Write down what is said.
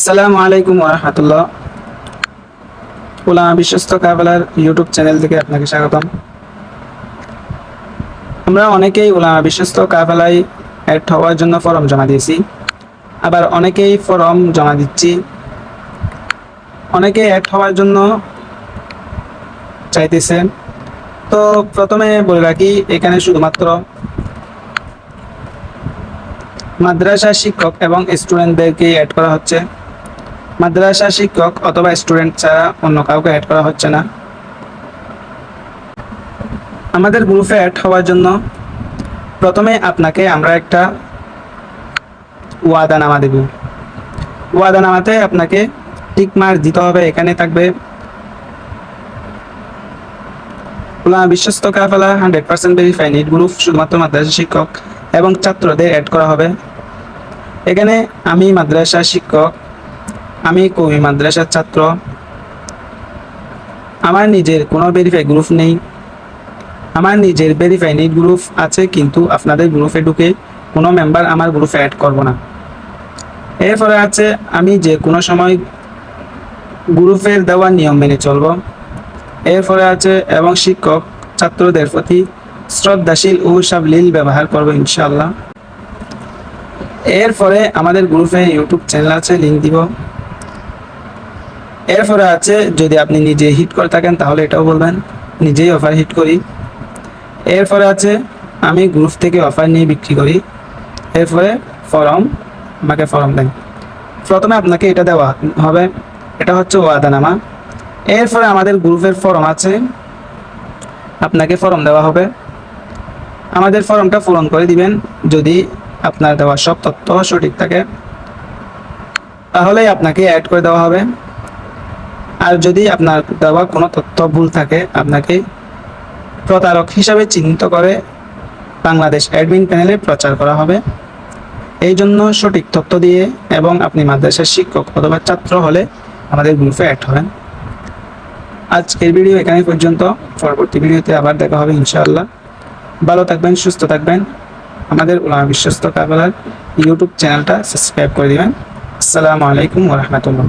আসসালামু আলাইকুম ওয়া রাহমাতুল্লাহ। উলামা বিশ্বস্ত কাফেলার ইউটিউব চ্যানেল থেকে আপনাকে স্বাগতম। আমরা অনেকেই উলামা বিশ্বস্ত কাফেলায় অ্যাড হওয়ার জন্য ফর্ম জমা দিয়েছি, আবার অনেকেই ফর্ম জমা দিচ্ছি, অনেকেই অ্যাড হওয়ার জন্য চাইতেছেন। তো প্রথমে বলে রাখি, এখানে শুধুমাত্র মাদ্রাসা শিক্ষক এবং স্টুডেন্টদেরকে অ্যাড করা হচ্ছে। মাদ্রাসা শিক্ষক অথবা স্টুডেন্ট ছাড়া অন্য কাউকে অ্যাড করা হচ্ছে না। আমাদের গ্রুপে অ্যাড হওয়ার জন্য প্রথমে আপনাকে আমরা একটা ওয়াদানামা দেব। ওয়াদানামাতে আপনাকে টিক মার্ক দিতে হবে। এখানে থাকবে উলামা বিশ্বস্ত কাফেলা 100% ভেরিফাইড গ্রুপ, শুধুমাত্র মাদ্রাসা শিক্ষক এবং ছাত্রদের অ্যাড করা হবে। এখানে আমি মাদ্রাসা শিক্ষক, আমি কওমি মাদ্রাসার ছাত্র, আমার নিজের কোনো ভেরিফাই গ্রুপ নেই। আমার নিজের ভেরিফাইড গ্রুপ আছে, কিন্তু আপনাদের গ্রুপে ঢুকে কোনো মেম্বার আমার গ্রুপে অ্যাড করব না। এরপরে আছে আমি যে কোনো সময় গ্রুপের দেওয়া নিয়ম মেনে চলব। এরপরে আছে এবং শিক্ষক ছাত্রদের প্রতি শ্রদ্ধাশীল ও সাবলীল ব্যবহার করব ইনশাআল্লাহ। এরপরে আমাদের গ্রুপে ইউটিউব চ্যানেল আছে, লিঙ্ক দিব। এরপরে আছে যদি আপনি নিজে হিট করে থাকেন তাহলে এটাও বলবেন, নিজেই অফার হিট করি। এরপরে আছে আমি গ্রুপ থেকে অফার নিয়ে বিক্রি করি। এরপরে ফর্ম, আমাকে ফর্ম দেন। প্রথমে আপনাকে এটা দেওয়া হবে, এটা হচ্ছে ওয়াদানামা। এরপরে আমাদের গ্রুপের ফর্ম আছে, আপনাকে ফর্ম দেওয়া হবে। আমাদের ফর্মটা পূরণ করে দিবেন। যদি আপনার দেওয়া সব তথ্য সঠিক থাকে তাহলেই আপনাকে অ্যাড করে দেওয়া হবে। আর যদি আপনার দেওয়া কোনো তথ্য ভুল থাকে, আপনাকে প্রতারক হিসাবে চিহ্নিত করে বাংলাদেশ অ্যাডমিন প্যানেলে প্রচার করা হবে। এই জন্য সঠিক তথ্য দিয়ে এবং আপনি মাদ্রাসার শিক্ষক অথবা ছাত্র হলে আমাদের গ্রুপে অ্যাড হবেন। আজকের ভিডিও এখানে পর্যন্ত। পরবর্তী ভিডিওতে আবার দেখা হবে ইনশাআল্লাহ। ভালো থাকবেন, সুস্থ থাকবেন। আমাদের উলামা বিশ্বস্ত কাফেলার ইউটিউব চ্যানেলটা সাবস্ক্রাইব করে দিবেন। আসসালামু আলাইকুম ওয়া রাহমাতুল্লাহ।